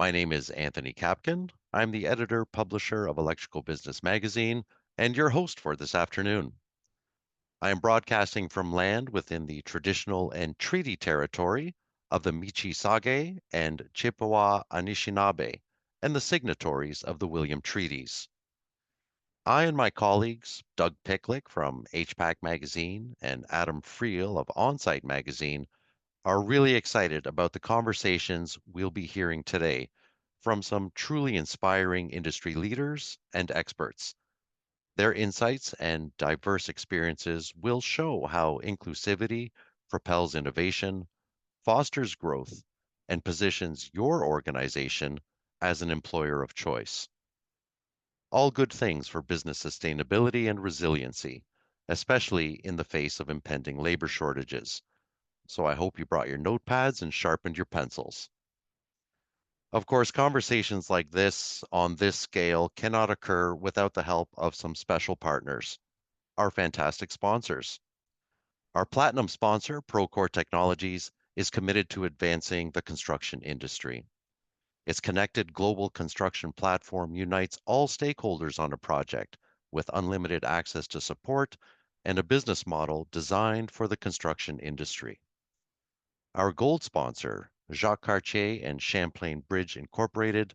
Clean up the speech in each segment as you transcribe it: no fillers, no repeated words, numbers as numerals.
My name is Anthony Kapkin. I'm the editor publisher of Electrical Business Magazine and your host for this afternoon. I am broadcasting from land within the traditional and treaty territory of the Michisage and Chippewa Anishinaabe and the signatories of the William Treaties. I and my colleagues, Doug Picklick from HPAC Magazine and Adam Friel of Onsite Magazine, are really excited about the conversations we'll be hearing today from some truly inspiring industry leaders and experts. Their insights and diverse experiences will show how inclusivity propels innovation, fosters growth, and positions your organization as an employer of choice. All good things for business sustainability and resiliency, especially in the face of impending labor shortages. So I hope you brought your notepads and sharpened your pencils. Of course, conversations like this on this scale cannot occur without the help of some special partners, our fantastic sponsors. Our platinum sponsor, Procore Technologies, is committed to advancing the construction industry. Its connected global construction platform unites all stakeholders on a project with unlimited access to support and a business model designed for the construction industry. Our gold sponsor, Jacques Cartier and Champlain Bridge Incorporated,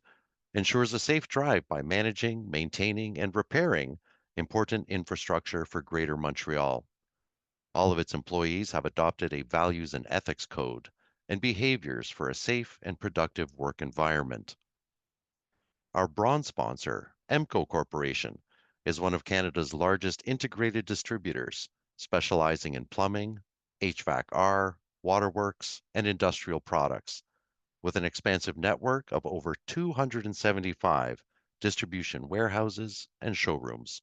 ensures a safe drive by managing, maintaining, and repairing important infrastructure for Greater Montreal. All of its employees have adopted a values and ethics code and behaviors for a safe and productive work environment. Our bronze sponsor, EMCO Corporation, is one of Canada's largest integrated distributors, specializing in plumbing, HVAC-R, waterworks, and industrial products, with an expansive network of over 275 distribution warehouses and showrooms.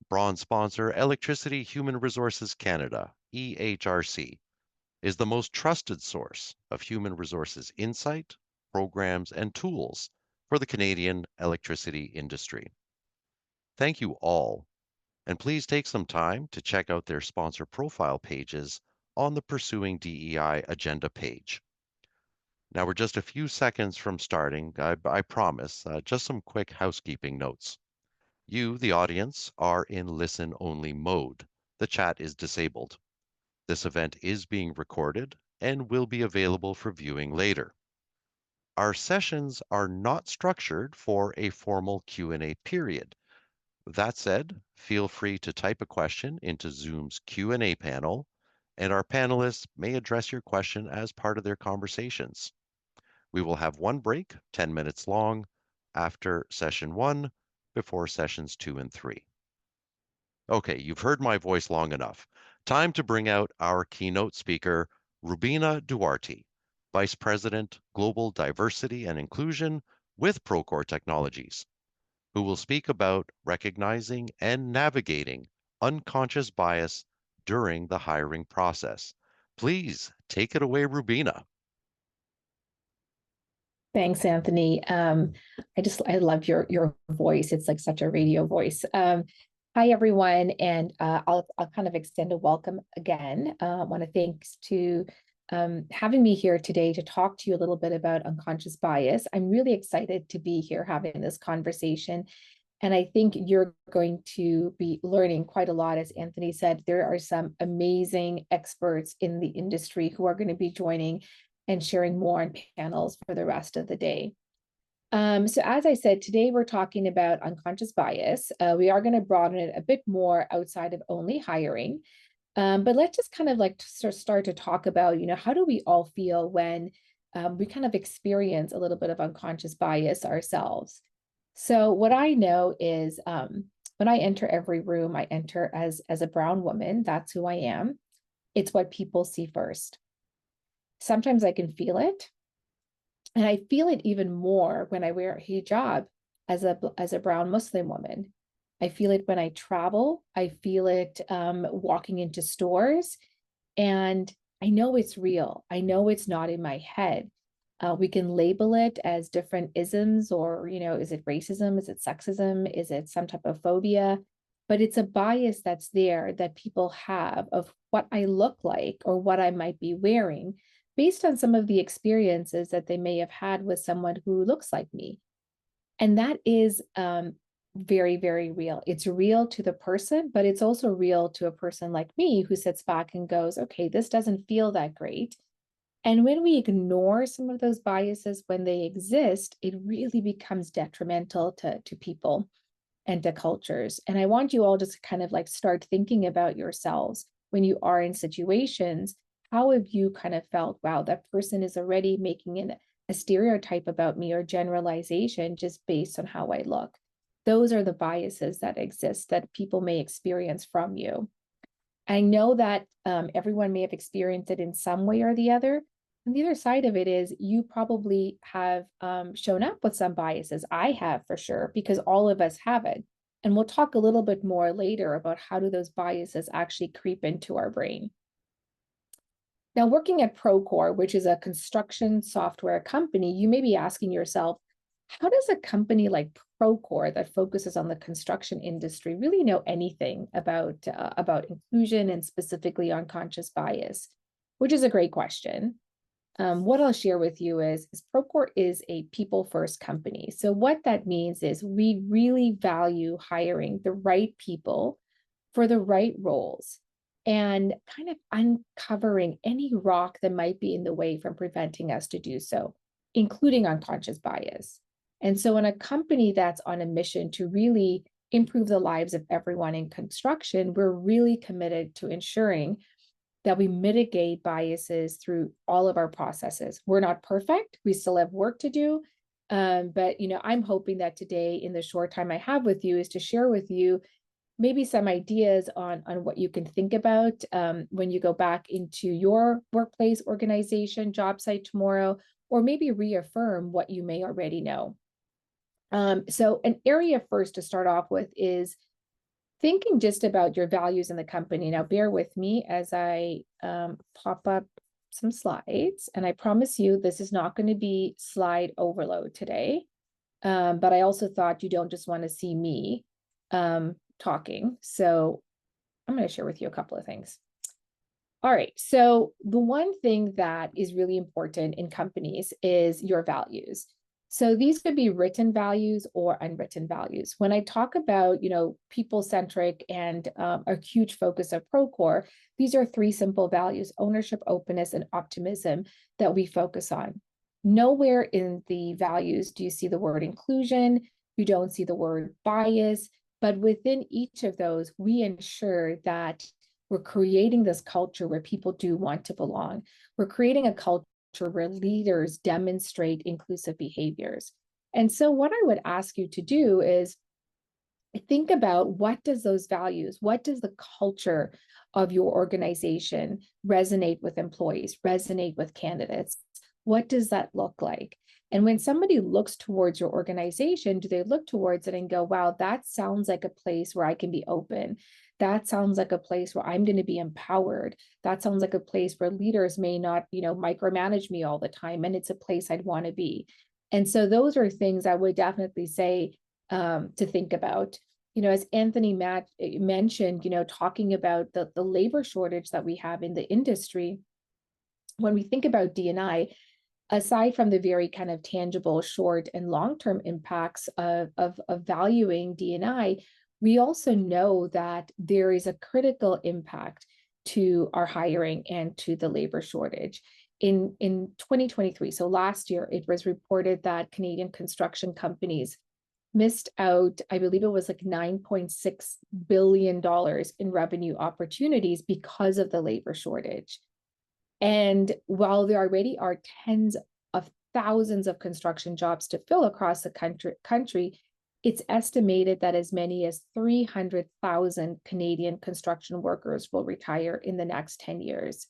Bronze sponsor Electricity Human Resources Canada, EHRC, is the most trusted source of human resources insight, programs, and tools for the Canadian electricity industry. Thank you all, and please take some time to check out their sponsor profile pages on the Pursuing DEI agenda page. Now we're just a few seconds from starting, I promise, just some quick housekeeping notes. You, the audience, are in listen-only mode. The chat is disabled. This event is being recorded and will be available for viewing later. Our sessions are not structured for a formal Q&A period. That said, feel free to type a question into Zoom's Q&A panel, and our panelists may address your question as part of their conversations. We will have one break, 10 minutes long, after session 1, before sessions 2 and 3. Okay, you've heard my voice long enough. Time to bring out our keynote speaker, Rubiena Duarte, Vice President, Global Diversity and Inclusion with Procore Technologies, who will speak about recognizing and navigating unconscious bias during the hiring process. Please take it away, Rubiena. Thanks, Anthony. I love your voice. It's like such a radio voice. Hi, everyone, and I'll kind of extend a welcome again. I want to thanks to having me here today to talk to you a little bit about unconscious bias. I'm really excited to be here having this conversation. And I think you're going to be learning quite a lot. As Anthony said, there are some amazing experts in the industry who are going to be joining and sharing more on panels for the rest of the day. So as I said, today we're talking about unconscious bias. We are going to broaden it a bit more outside of only hiring. But let's just kind of like start to talk about, how do we all feel when we kind of experience a little bit of unconscious bias ourselves? So what I know is when I enter every room, I enter as a brown woman. That's who I am. It's what people see first. Sometimes I can feel it. And I feel it even more when I wear a hijab as a brown Muslim woman. I feel it when I travel. I feel it walking into stores. And I know it's real. I know it's not in my head. We can label it as different isms, or, is it racism? Is it sexism? Is it some type of phobia? But it's a bias that's there that people have of what I look like or what I might be wearing based on some of the experiences that they may have had with someone who looks like me. And that is very, very real. It's real to the person, but it's also real to a person like me who sits back and goes, okay, this doesn't feel that great. And when we ignore some of those biases when they exist, it really becomes detrimental to people and to cultures. And I want you all just to kind of like start thinking about yourselves when you are in situations. How have you kind of felt, wow, that person is already making a stereotype about me or generalization just based on how I look? Those are the biases that exist that people may experience from you. I know that everyone may have experienced it in some way or the other. And the other side of it is you probably have shown up with some biases. I have for sure, because all of us have it. And we'll talk a little bit more later about how do those biases actually creep into our brain. Now, working at Procore, which is a construction software company, you may be asking yourself, how does a company like Procore that focuses on the construction industry really know anything about inclusion and specifically unconscious bias? Which is a great question. What I'll share with you is Procore is a people-first company. So what that means is we really value hiring the right people for the right roles and kind of uncovering any rock that might be in the way from preventing us to do so, including unconscious bias. And so in a company that's on a mission to really improve the lives of everyone in construction, we're really committed to ensuring that we mitigate biases through all of our processes. We're not perfect. We still have work to do. But I'm hoping that today, in the short time I have with you, is to share with you maybe some ideas on what you can think about when you go back into your workplace, organization, job site tomorrow, or maybe reaffirm what you may already know. So an area first to start off with is thinking just about your values in the company. Now, bear with me as I pop up some slides, and I promise you this is not going to be slide overload today. But I also thought you don't just want to see me talking. So I'm going to share with you a couple of things. All right. So the one thing that is really important in companies is your values. So these could be written values or unwritten values. When I talk about, people-centric and a huge focus of Procore, these are three simple values: ownership, openness, and optimism that we focus on. Nowhere in the values do you see the word inclusion. You don't see the word bias, but within each of those, we ensure that we're creating this culture where people do want to belong. We're creating a culture where leaders demonstrate inclusive behaviors. And so what I would ask you to do is think about what does those values, what does the culture of your organization resonate with employees, resonate with candidates? What does that look like? And when somebody looks towards your organization, do they look towards it and go, wow, that sounds like a place where I can be open? That sounds like a place where I'm going to be empowered. That sounds like a place where leaders may not, micromanage me all the time. And it's a place I'd want to be. And so those are things I would definitely say to think about. As Anthony mentioned, talking about the labor shortage that we have in the industry, when we think about D&I, aside from the very kind of tangible short and long-term impacts of valuing D&I, we also know that there is a critical impact to our hiring and to the labor shortage. In 2023, so last year, it was reported that Canadian construction companies missed out, I believe it was like $9.6 billion in revenue opportunities because of the labor shortage. And while there already are tens of thousands of construction jobs to fill across the country, it's estimated that as many as 300,000 Canadian construction workers will retire in the next 10 years.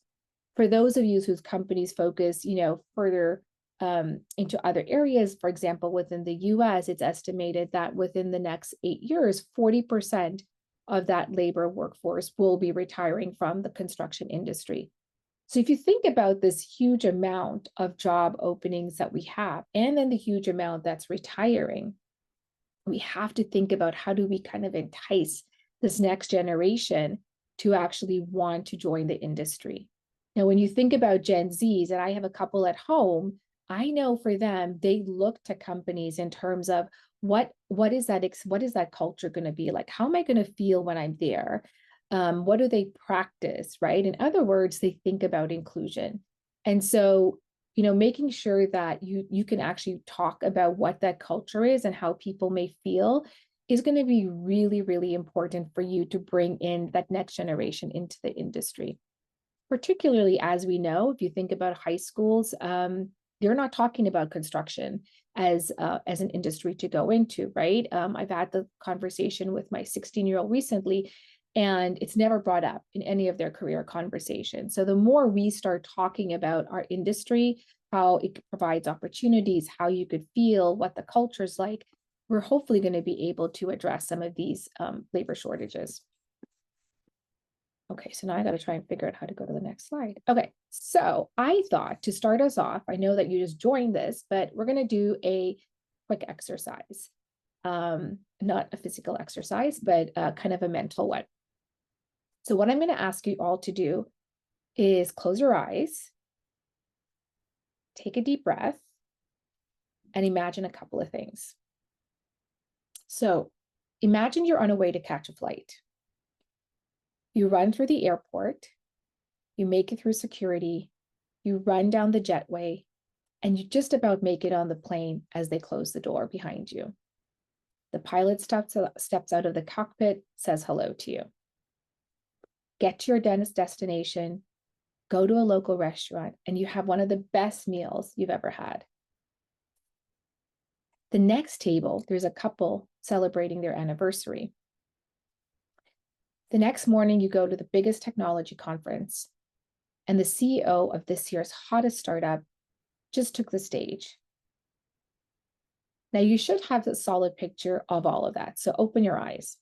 For those of you whose companies focus, further into other areas, for example, within the US, it's estimated that within the next 8 years, 40% of that labor workforce will be retiring from the construction industry. So if you think about this huge amount of job openings that we have, and then the huge amount that's retiring, we have to think about how do we kind of entice this next generation to actually want to join the industry. Now, when you think about Gen Zs, and I have a couple at home, I know for them, they look to companies in terms of what is that culture going to be like? How am I going to feel when I'm there? What do they practice, right? In other words, they think about inclusion. And so, making sure that you can actually talk about what that culture is and how people may feel is going to be really, really important for you to bring in that next generation into the industry. Particularly as we know, if you think about high schools, they're not talking about construction as an industry to go into, right? I've had the conversation with my 16-year-old recently, and it's never brought up in any of their career conversations. So the more we start talking about our industry, how it provides opportunities, how you could feel, what the culture's like, we're hopefully going to be able to address some of these labor shortages. Okay, so now I got to try and figure out how to go to the next slide. Okay, so I thought to start us off, I know that you just joined this, but we're going to do a quick exercise. Not a physical exercise, but kind of a mental one. So what I'm going to ask you all to do is close your eyes, take a deep breath, and imagine a couple of things. So imagine you're on a way to catch a flight. You run through the airport, you make it through security, you run down the jetway, and you just about make it on the plane as they close the door behind you. The pilot steps out of the cockpit, says hello to you. Get to your destination, go to a local restaurant, and you have one of the best meals you've ever had. The next table, there's a couple celebrating their anniversary. The next morning, you go to the biggest technology conference, and the CEO of this year's hottest startup just took the stage. Now, you should have a solid picture of all of that, so open your eyes.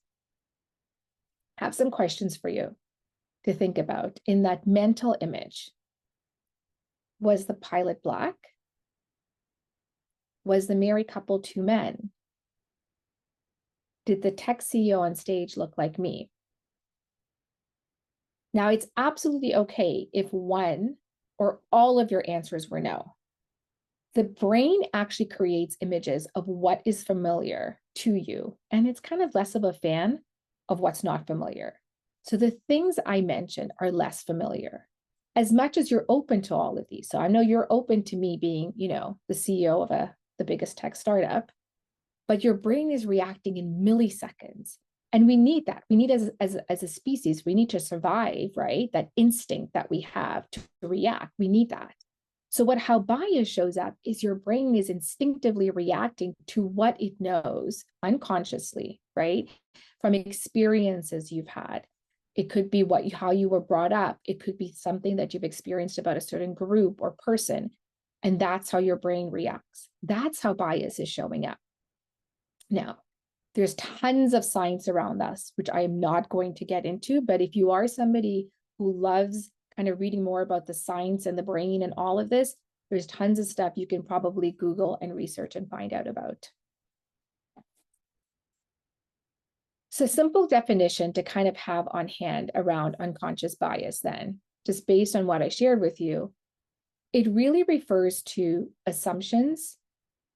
Have some questions for you to think about in that mental image. Was the pilot Black? Was the married couple two men? Did the tech CEO on stage look like me? Now, it's absolutely okay if one or all of your answers were no. The brain actually creates images of what is familiar to you, and it's kind of less of a fan of what's not familiar. So the things I mentioned are less familiar, as much as you're open to all of these. So I know you're open to me being, the CEO of the biggest tech startup, but your brain is reacting in milliseconds. And we need that. We need as a species, we need to survive, right? That instinct that we have to react, we need that. So how bias shows up is your brain is instinctively reacting to what it knows unconsciously, right? From experiences you've had. It could be how you were brought up. It could be something that you've experienced about a certain group or person. And that's how your brain reacts. That's how bias is showing up. Now, there's tons of science around us, which I am not going to get into, but if you are somebody who loves kind of reading more about the science and the brain and all of this, there's tons of stuff you can probably Google and research and find out about. So simple definition to kind of have on hand around unconscious bias then, just based on what I shared with you, it really refers to assumptions,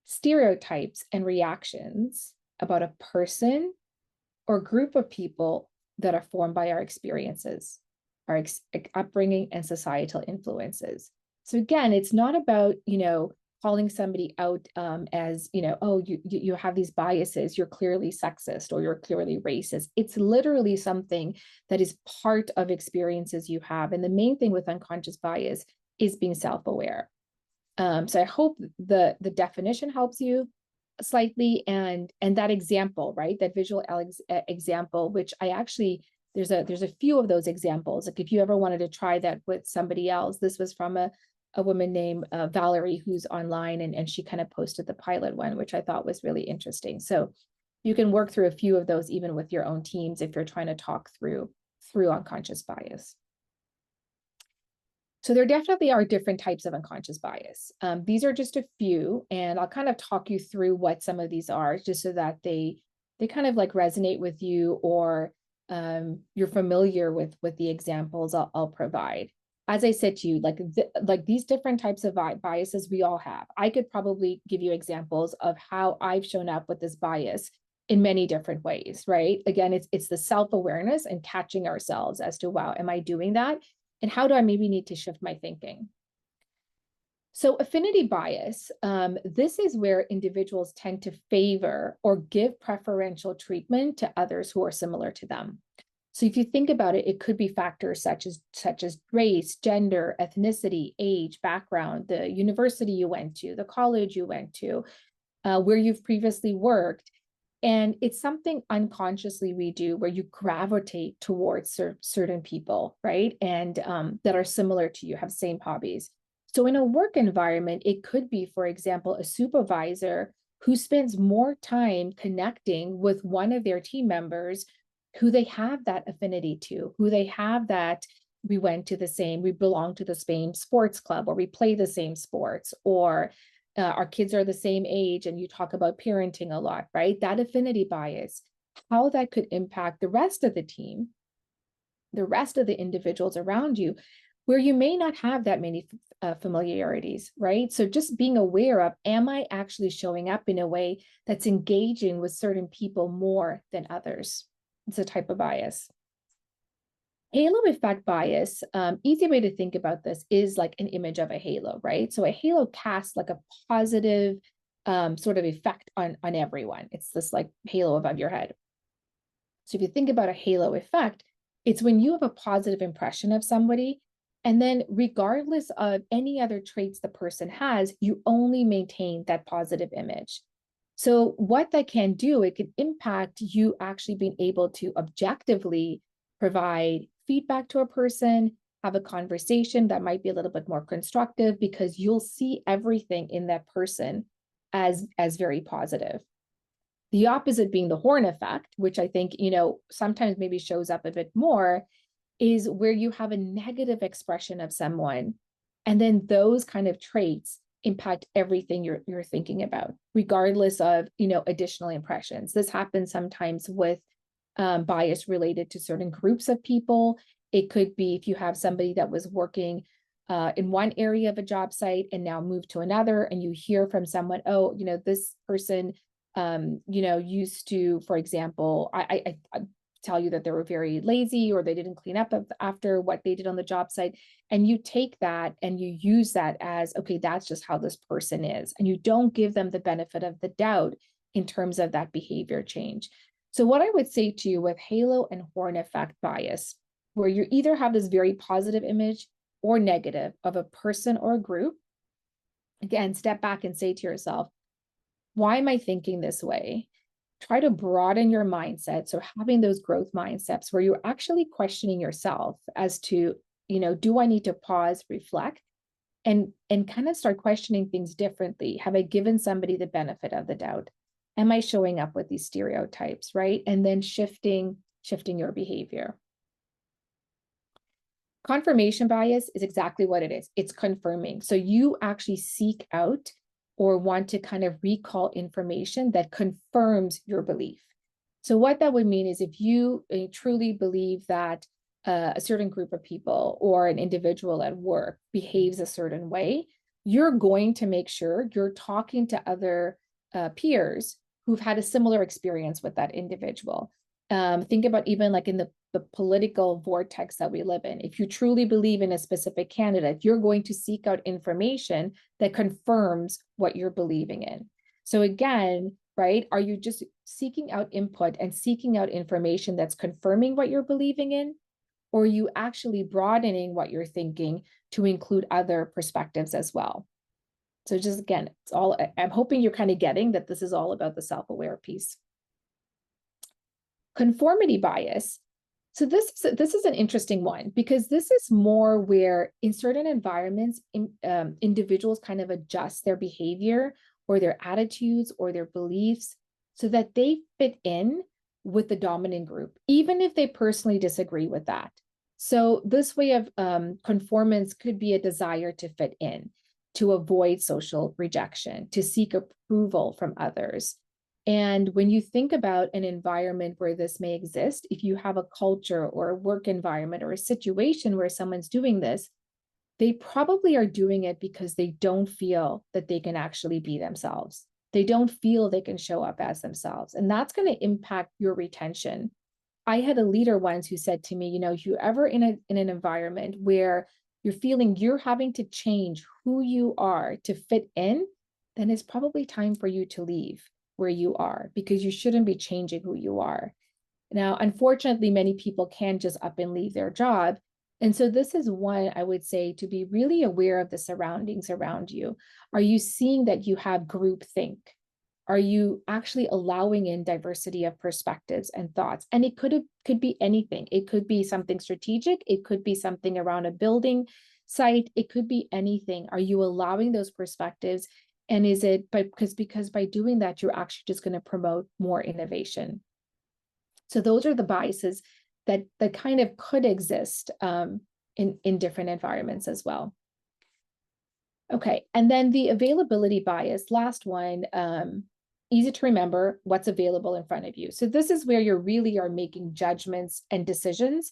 stereotypes, and reactions about a person or group of people that are formed by our experiences, our upbringing, and societal influences. So again, it's not about, calling somebody out as, oh, you have these biases, you're clearly sexist or you're clearly racist. It's literally something that is part of experiences you have. And the main thing with unconscious bias is being self-aware. So I hope the definition helps you slightly, and that example, right, that visual example, which I actually, there's a few of those examples. Like if you ever wanted to try that with somebody else, this was from a woman named Valerie, who's online, and she kind of posted the pilot one, which I thought was really interesting. So you can work through a few of those even with your own teams if you're trying to talk through unconscious bias. So there definitely are different types of unconscious bias. These are just a few, and I'll kind of talk you through what some of these are, just so that they kind of like resonate with you, or you're familiar with the examples I'll provide. as I said to you, like these different types of biases we all have. I could probably give you examples of how I've shown up with this bias in many different ways, right? Again, it's the self-awareness and catching ourselves as to, wow, am I doing that? And how do I maybe need to shift my thinking? So affinity bias, this is where individuals tend to favor or give preferential treatment to others who are similar to them. So if you think about it, it could be factors such as race, gender, ethnicity, age, background, the university you went to, the college you went to, where you've previously worked. And it's something unconsciously we do where you gravitate towards certain people, right? And that are similar to you, have same hobbies. So in a work environment, it could be, for example, a supervisor who spends more time connecting with one of their team members who they have that affinity to, who they have that we belong to the same sports club, or we play the same sports, or our kids are the same age, and you talk about parenting a lot, right? That affinity bias, how that could impact the rest of the team, the rest of the individuals around you, where you may not have that many familiarities, right? So just being aware of, am I actually showing up in a way that's engaging with certain people more than others? It's a type of bias. Halo effect bias, easy way to think about this is like an image of a halo, right? So a halo casts like a positive sort of effect on everyone. It's this like halo above your head. So if you think about a halo effect, it's when you have a positive impression of somebody, and then regardless of any other traits the person has, you only maintain that positive image. So what that can do, it can impact you actually being able to objectively provide feedback to a person, have a conversation that might be a little bit more constructive, because you'll see everything in that person as very positive. The opposite being the horn effect, which I think, sometimes maybe shows up a bit more, is where you have a negative expression of someone, and then those kind of traits impact everything you're thinking about, regardless of, additional impressions. This happens sometimes with bias related to certain groups of people. It could be if you have somebody that was working in one area of a job site and now moved to another, and you hear from someone, oh, this person, used to, for example, I tell you that they were very lazy, or they didn't clean up after what they did on the job site. And you take that and you use that as, okay, that's just how this person is. And you don't give them the benefit of the doubt in terms of that behavior change. So what I would say to you with halo and horn effect bias, where you either have this very positive image or negative of a person or a group, again, step back and say to yourself, why am I thinking this way? Try to broaden your mindset. So having those growth mindsets where you're actually questioning yourself as to, do I need to pause, reflect, and kind of start questioning things differently? Have I given somebody the benefit of the doubt? Am I showing up with these stereotypes, right? And then shifting your behavior. Confirmation bias is exactly what it is. It's confirming. So you actually seek out or want to kind of recall information that confirms your belief. So what that would mean is if you truly believe that a certain group of people or an individual at work behaves a certain way, you're going to make sure you're talking to other peers who've had a similar experience with that individual. Think about even like in the political vortex that we live in. If you truly believe in a specific candidate, you're going to seek out information that confirms what you're believing in. So again, right, are you just seeking out input and seeking out information that's confirming what you're believing in? Or are you actually broadening what you're thinking to include other perspectives as well? So just again, I'm hoping you're kind of getting that this is all about the self-aware piece. Conformity bias. So this is an interesting one, because this is more where in certain environments, individuals kind of adjust their behavior or their attitudes or their beliefs so that they fit in with the dominant group, even if they personally disagree with that. So this way of conformance could be a desire to fit in, to avoid social rejection, to seek approval from others. And when you think about an environment where this may exist, if you have a culture or a work environment or a situation where someone's doing this, they probably are doing it because they don't feel that they can actually be themselves. They don't feel they can show up as themselves. And that's going to impact your retention. I had a leader once who said to me, you know, if you're ever in an environment where you're feeling you're having to change who you are to fit in, then it's probably time for you to leave where you are, because you shouldn't be changing who you are. Now, unfortunately, many people can just up and leave their job. And so this is one I would say, to be really aware of the surroundings around you. Are you seeing that you have groupthink? Are you actually allowing in diversity of perspectives and thoughts? And it could be anything. It could be something strategic. It could be something around a building site. It could be anything. Are you allowing those perspectives? And is it because by doing that, you're actually just going to promote more innovation? So those are the biases that kind of could exist in different environments as well. Okay, and then the availability bias, last one, easy to remember what's available in front of you. So this is where you really are making judgments and decisions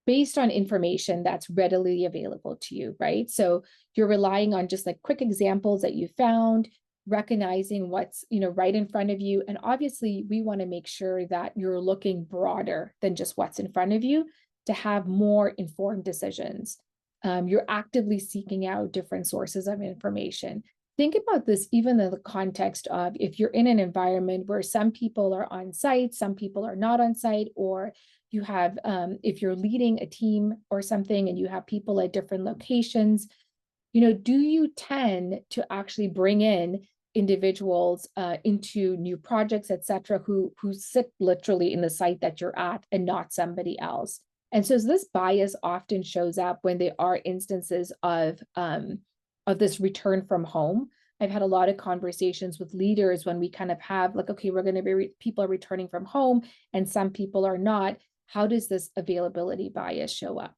based on information that's readily available to you, right? So you're relying on just like quick examples that you found, recognizing what's, you know, right in front of you. And obviously we want to make sure that you're looking broader than just what's in front of you to have more informed decisions. You're actively seeking out different sources of information. Think about this even in the context of if you're in an environment where some people are on site, some people are not on site, or you have, if you're leading a team or something and you have people at different locations, you know, do you tend to actually bring in individuals into new projects, et cetera, who sit literally in the site that you're at and not somebody else? And so this bias often shows up when there are instances of this return from home. I've had a lot of conversations with leaders when we kind of have like, okay, we're going to be, people are returning from home and some people are not. How does this availability bias show up?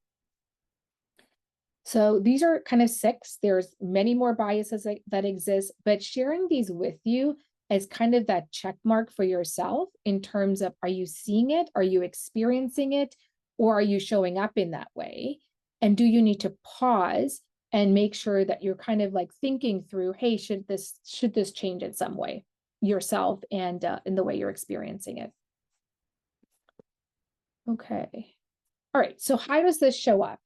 So these are kind of 6. There's many more biases that exist, but sharing these with you as kind of that check mark for yourself in terms of, are you seeing it? Are you experiencing it? Or are you showing up in that way? And do you need to pause and make sure that you're kind of like thinking through, hey, should this change in some way yourself and in the way you're experiencing it? Okay. All right. So how does this show up?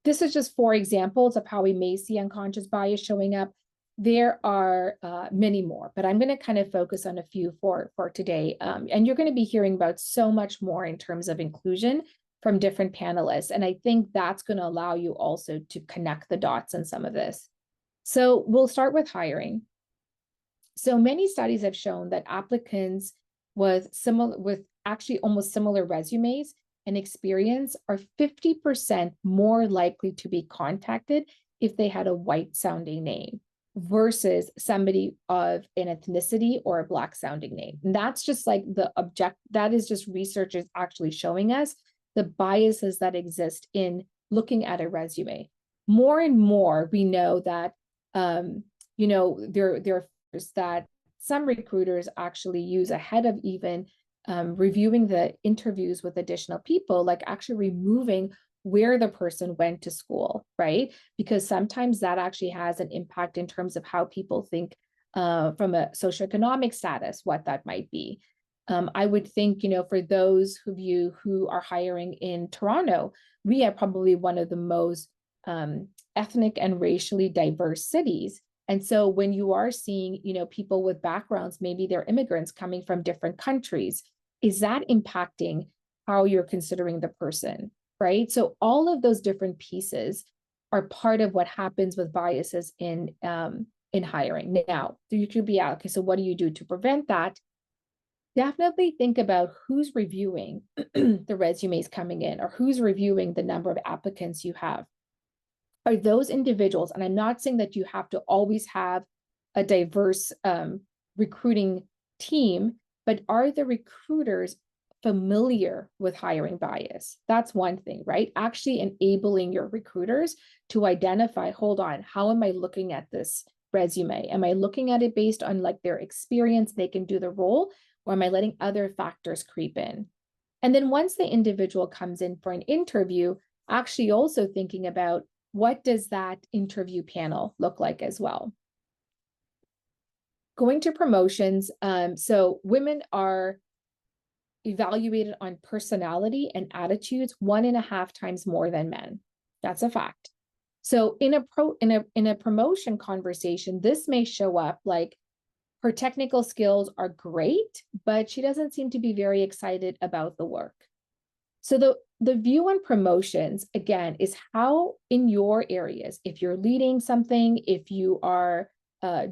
This is just 4 examples of how we may see unconscious bias showing up. There are many more, but I'm going to kind of focus on a few for today. And you're going to be hearing about so much more in terms of inclusion from different panelists. And I think that's going to allow you also to connect the dots on some of this. So we'll start with hiring. So many studies have shown that applicants with actually almost similar resumes and experience are 50% more likely to be contacted if they had a white sounding name versus somebody of an ethnicity or a Black sounding name. And that's just like that is just research is actually showing us the biases that exist in looking at a resume. More and more, we know that, you know, there are that some recruiters actually use ahead of even reviewing the interviews with additional people, like actually removing where the person went to school, right? Because sometimes that actually has an impact in terms of how people think from a socioeconomic status, what that might be. I would think, you know, for those of you who are hiring in Toronto, we are probably one of the most ethnic and racially diverse cities. And so when you are seeing, you know, people with backgrounds, maybe they're immigrants coming from different countries, is that impacting how you're considering the person, right? So all of those different pieces are part of what happens with biases in hiring. Now, you could be out, okay, so what do you do to prevent that? Definitely think about who's reviewing the resumes coming in or who's reviewing the number of applicants you have. Are those individuals, and I'm not saying that you have to always have a diverse recruiting team, but are the recruiters familiar with hiring bias? That's one thing, right? Actually enabling your recruiters to identify, hold on, how am I looking at this resume? Am I looking at it based on like their experience, they can do the role, or am I letting other factors creep in? And then once the individual comes in for an interview, actually also thinking about, what does that interview panel look like as well? Going to promotions, so women are evaluated on personality and attitudes 1.5 times more than men. That's a fact. So in a promotion conversation, this may show up like her technical skills are great, but she doesn't seem to be very excited about the work. So the view on promotions, again, is how in your areas, if you're leading something, if you are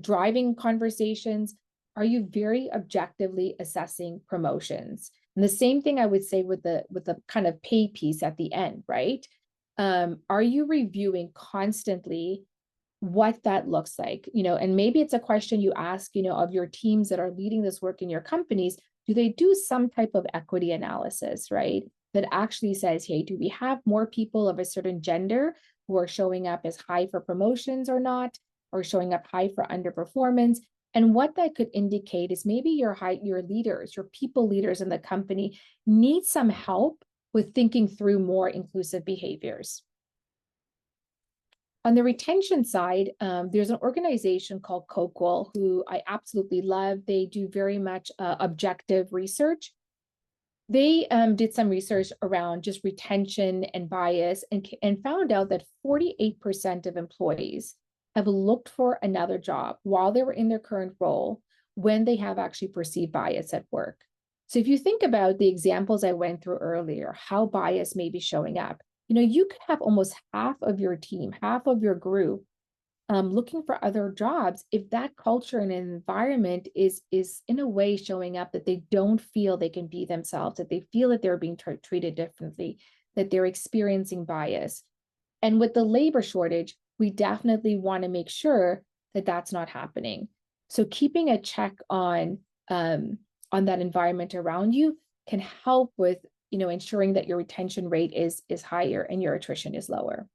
driving conversations, are you very objectively assessing promotions? And the same thing I would say with the kind of pay piece at the end, right? Are you reviewing constantly what that looks like? And maybe it's a question you ask, of your teams that are leading this work in your companies. Do they do some type of equity analysis, right? That actually says, hey, do we have more people of a certain gender who are showing up as high for promotions or not, or showing up high for underperformance? And what that could indicate is maybe your leaders, your people leaders in the company need some help with thinking through more inclusive behaviors. On the retention side, there's an organization called Coquel who I absolutely love. They do very much objective research. They did some research around just retention and bias and found out that 48% of employees have looked for another job while they were in their current role when they have actually perceived bias at work. So if you think about the examples I went through earlier, how bias may be showing up, you could have almost half of your team, half of your group looking for other jobs if that culture and environment is in a way showing up that they don't feel they can be themselves, that they feel that they're being treated differently, that they're experiencing bias. And with the labor shortage, we definitely want to make sure that that's not happening. So keeping a check on that environment around you can help with ensuring that your retention rate is higher and your attrition is lower.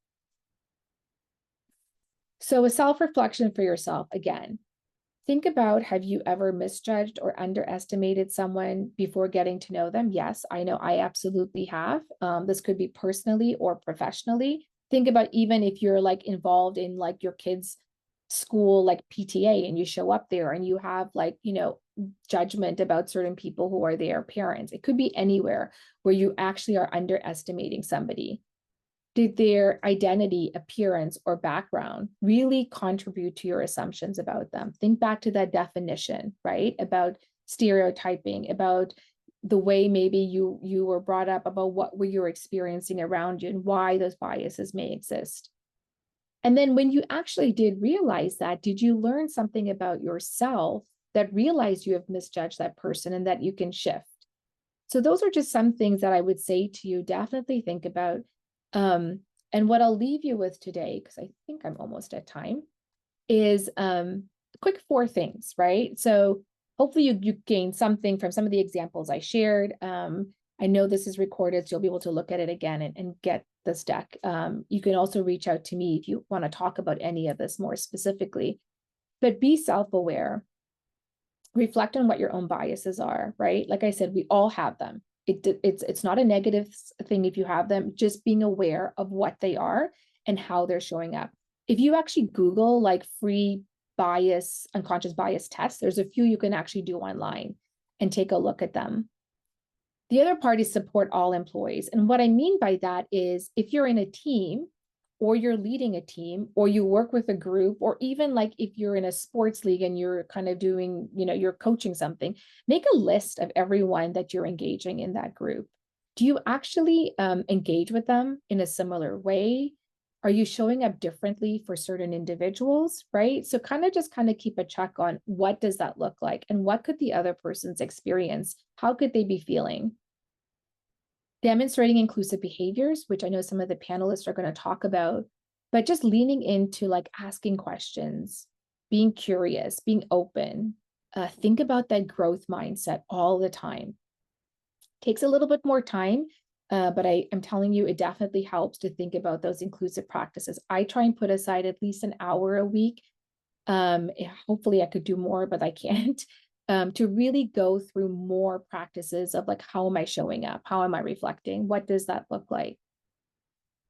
So a self-reflection for yourself, again, think about, have you ever misjudged or underestimated someone before getting to know them? Yes, I know I absolutely have. This could be personally or professionally. Think about even if you're like involved in like your kids' school, like PTA, and you show up there and you have like, judgment about certain people who are their parents. It could be anywhere where you actually are underestimating somebody. Did their identity, appearance, or background really contribute to your assumptions about them? Think back to that definition, right? About stereotyping, about the way maybe you were brought up, about what were you experiencing around you and why those biases may exist. And then when you actually did realize that, did you learn something about yourself that realized you have misjudged that person and that you can shift? So those are just some things that I would say to you, definitely think about. And what I'll leave you with today, because I think I'm almost at time, is quick 4 things, right? So hopefully you gain something from some of the examples I shared. I know this is recorded, so you'll be able to look at it again and get this deck. You can also reach out to me if you want to talk about any of this more specifically, but be self-aware. Reflect on what your own biases are, right? Like I said, we all have them. It's not a negative thing if you have them, just being aware of what they are and how they're showing up. If you actually Google like free bias, unconscious bias tests, there's a few you can actually do online and take a look at them. The other part is support all employees. And what I mean by that is if you're in a team or you're leading a team or you work with a group, or even like if you're in a sports league and you're kind of doing, you're coaching something, make a list of everyone that you're engaging in that group. Do you actually engage with them in a similar way? Are you showing up differently for certain individuals, right? So kind of keep a check on what does that look like and what could the other person's experience, how could they be feeling? Demonstrating inclusive behaviors, which I know some of the panelists are going to talk about, but just leaning into like asking questions, being curious, being open. Think about that growth mindset all the time. Takes a little bit more time, but I'm telling you, it definitely helps to think about those inclusive practices. I try and put aside at least an hour a week. Hopefully I could do more, but I can't. To really go through more practices of like, how am I showing up? How am I reflecting? What does that look like?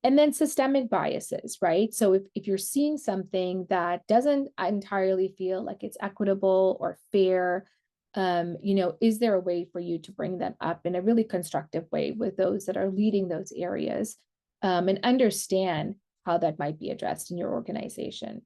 And then systemic biases, right? So if you're seeing something that doesn't entirely feel like it's equitable or fair, is there a way for you to bring that up in a really constructive way with those that are leading those areas, and understand how that might be addressed in your organization?